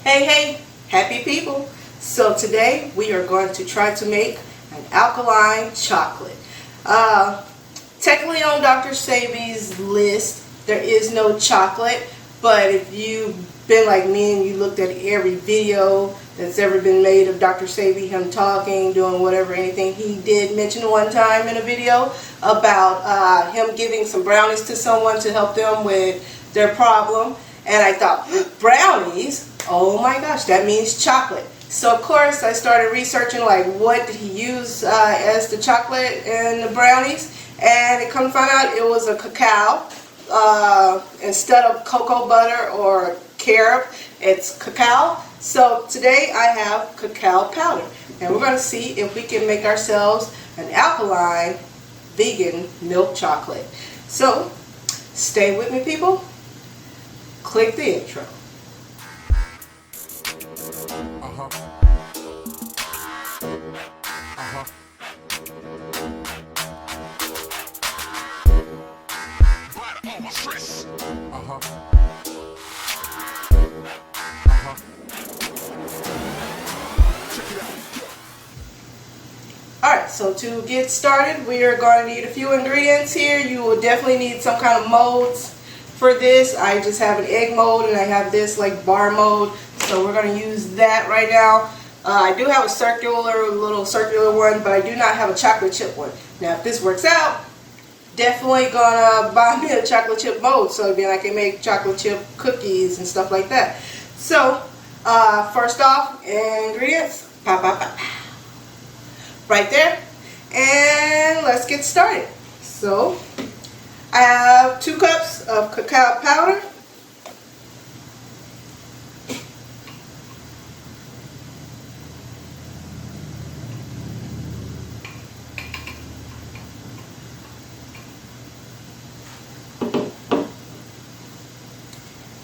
Hey, happy people. So today we are going to try to make an alkaline chocolate. Technically on Dr. Sebi's list there is no chocolate, but if you've been like me and you looked at every video that's ever been made of Dr. Sebi, him talking, doing whatever, anything, he did mention one time in a video about him giving some brownies to someone to help them with their problem. And I thought, brownies? Oh my gosh, that means chocolate. So of course I started researching like what did he use as the chocolate and the brownies, and it come to find out it was a cacao. Instead of cocoa butter or carob, it's cacao. So today I have cacao powder, and we're going to see if we can make ourselves an alkaline vegan milk chocolate. So stay with me, people. Click the intro. Alright, so to get started, we are going to need a few ingredients here. You will definitely need some kind of molds for this. I just have an egg mold and I have this like bar mold, so we're going to use that right now. I do have a little circular one, but I do not have a chocolate chip one. Now if this works out, definitely gonna buy me a chocolate chip mold so then I can make chocolate chip cookies and stuff like that. So first off, ingredients, right there, and let's get started. So I have 2 cups of cacao powder,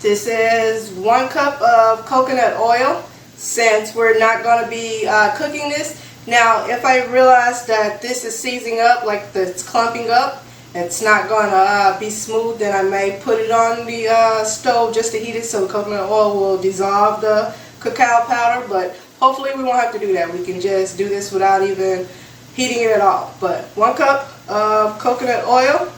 this is 1 cup of coconut oil, since we're not going to be cooking this. Now if I realize that this is seizing up, like it's clumping up, it's not going to be smooth, then I may put it on the stove just to heat it so the coconut oil will dissolve the cacao powder, but hopefully we won't have to do that. We can just do this without even heating it at all. But 1 cup of coconut oil,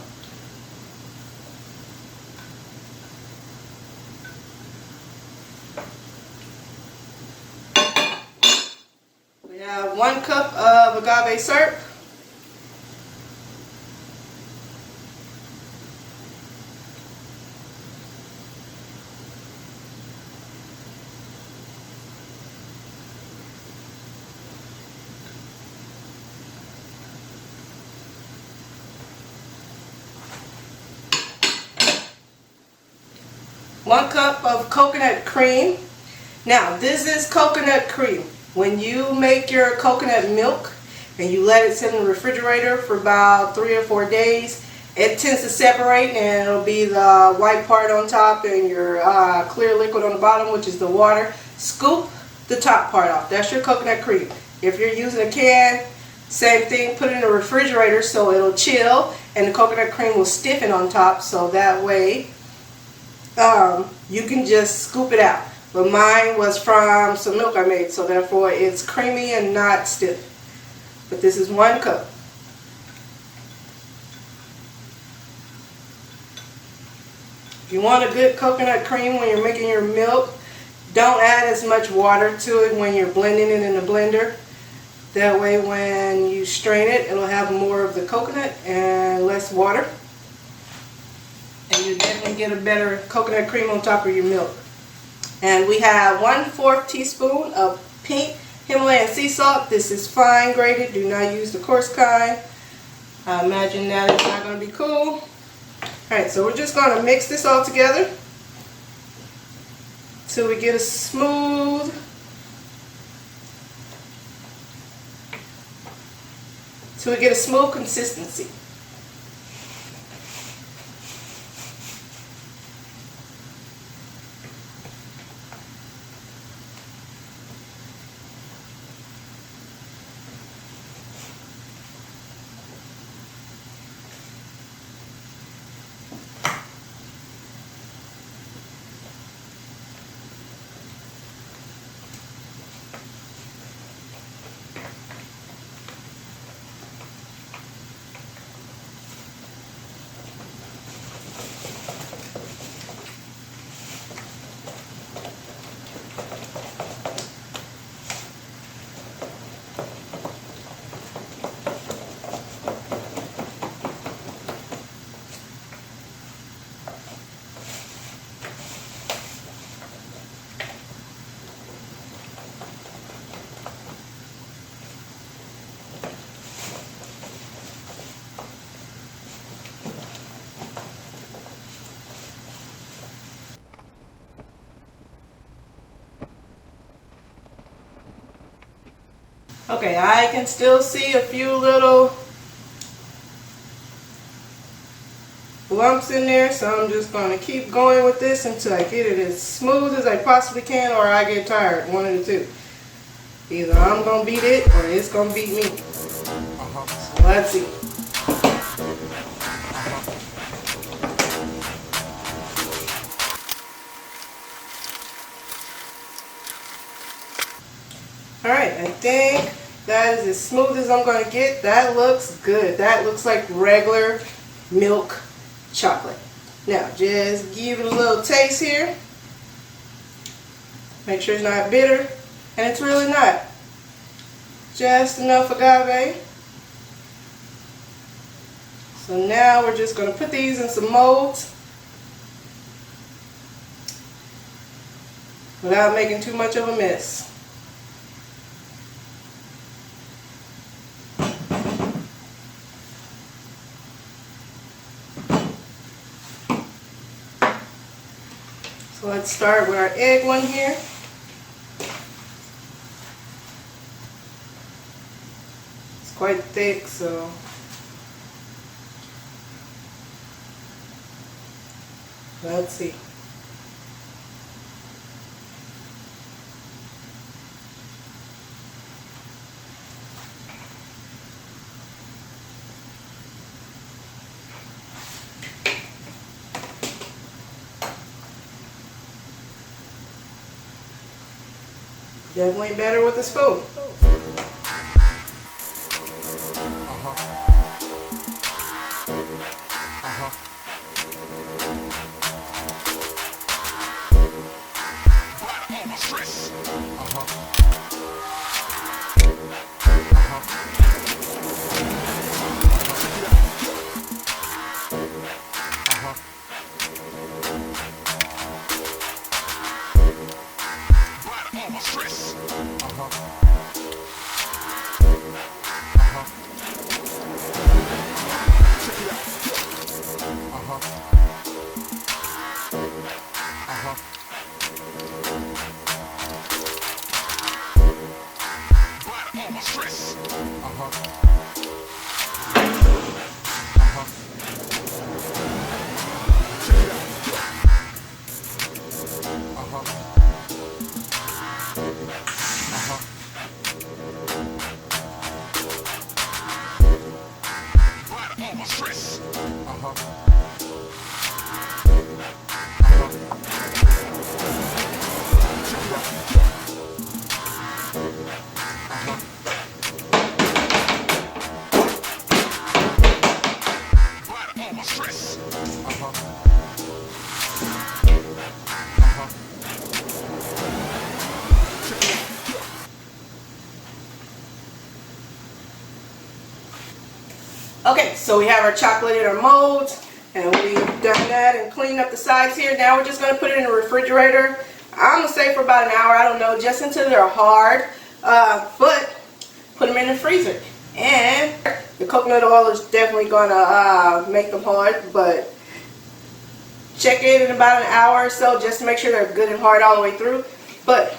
we have 1 cup of agave syrup, one cup of coconut cream. Now this is coconut cream. When you make your coconut milk and you let it sit in the refrigerator for about 3 or 4 days, it tends to separate and it'll be the white part on top and your clear liquid on the bottom, which is the water. Scoop the top part off. That's your coconut cream. If you're using a can, same thing, put it in the refrigerator so it'll chill and the coconut cream will stiffen on top, so that way you can just scoop it out. But mine was from some milk I made, so therefore it's creamy and not stiff. But this is 1 cup. If you want a good coconut cream when you're making your milk, don't add as much water to it when you're blending it in the blender. That way when you strain it, it'll have more of the coconut and less water. And you definitely get a better coconut cream on top of your milk. And we have 1/4 teaspoon of pink Himalayan sea salt. This is fine grated. Do not use the coarse kind. I imagine that it's not going to be cool. Alright, so we're just going to mix this all together till we get a smooth consistency. Okay, I can still see a few little lumps in there, so I'm just going to keep going with this until I get it as smooth as I possibly can, or I get tired. One of the two. Either I'm going to beat it or it's going to beat me. So let's see. Alright, I think that is as smooth as I'm going to get. That looks good. That looks like regular milk chocolate. Now, just give it a little taste here. Make sure it's not bitter. And it's really not. Just enough agave. So now we're just going to put these in some molds without making too much of a mess. So let's start with our egg one here. It's quite thick, so let's see. Definitely better with a spoon. Okay, so we have our chocolate in our molds, and we've done that and cleaned up the sides here. Now we're just going to put it in the refrigerator. I'm going to say for about an hour, I don't know, just until they're hard. But put them in the freezer. And the coconut oil is definitely going to make them hard, but check it in about an hour or so just to make sure they're good and hard all the way through. But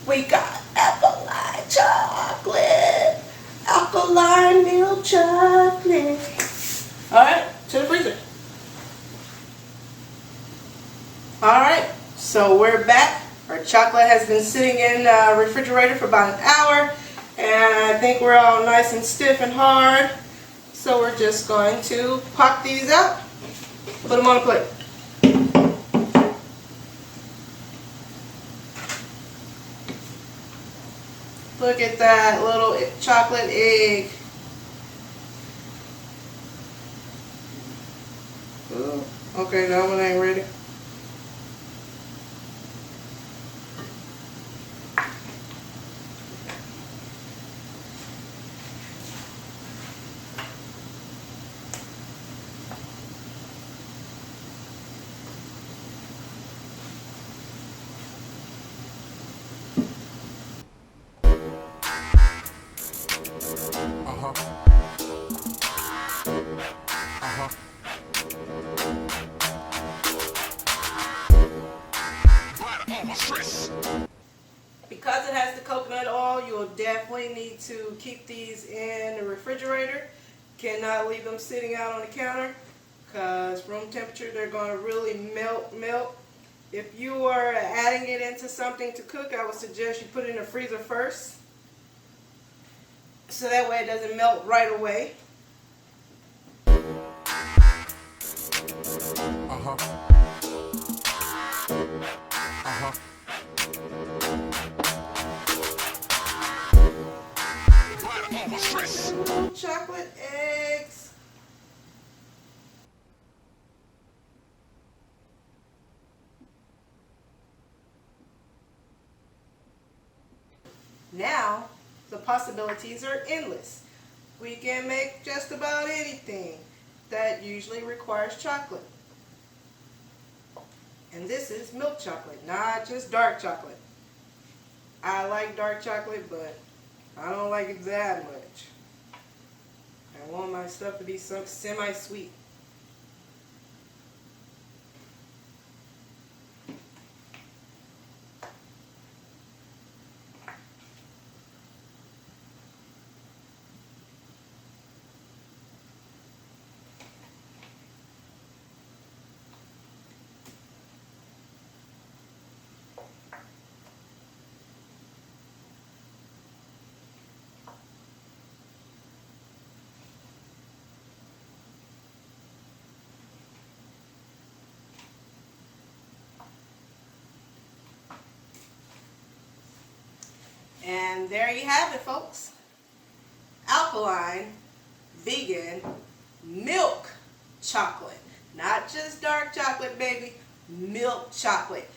we got Alkaline chocolate. Alkaline milk chocolate. Alright, to the freezer. Alright, so we're back. Our chocolate has been sitting in the refrigerator for about an hour. And I think we're all nice and stiff and hard. So we're just going to pop these out. Put them on a plate. Look at that little chocolate egg. Ooh, okay, that one ain't ready. Because it has the coconut oil, you'll definitely need to keep these in the refrigerator. Cannot leave them sitting out on the counter because room temperature, they're going to really melt. If you are adding it into something to cook, I would suggest you put it in the freezer first, so that way it doesn't melt right away. Chocolate eggs. Now, the possibilities are endless. We can make just about anything that usually requires chocolate. And this is milk chocolate, not just dark chocolate. I like dark chocolate, but I don't like it that much. I want my stuff to be semi-sweet. And there you have it, folks. Alkaline, vegan, milk chocolate. Not just dark chocolate, baby. Milk chocolate.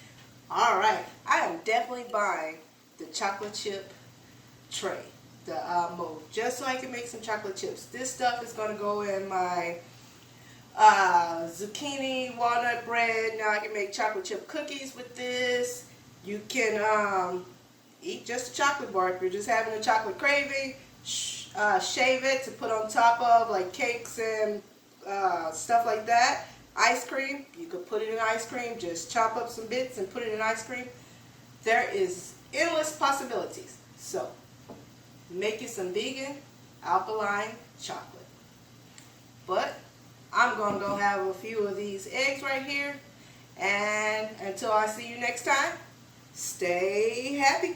Alright, I am definitely buying the chocolate chip tray, the mold, just so I can make some chocolate chips. This stuff is going to go in my zucchini walnut bread. Now I can make chocolate chip cookies with this. You can eat just a chocolate bar if you're just having a chocolate craving. Shave it to put on top of like cakes and stuff like that. Ice cream, you could put it in ice cream. Just chop up some bits and put it in ice cream. There is endless possibilities. So make you some vegan alkaline chocolate. But I'm gonna go have a few of these eggs right here, and until I see you next time, stay happy.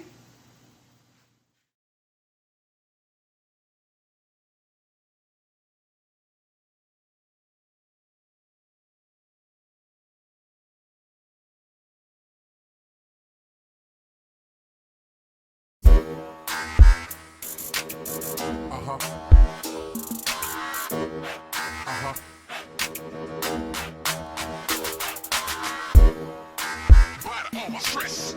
Stress.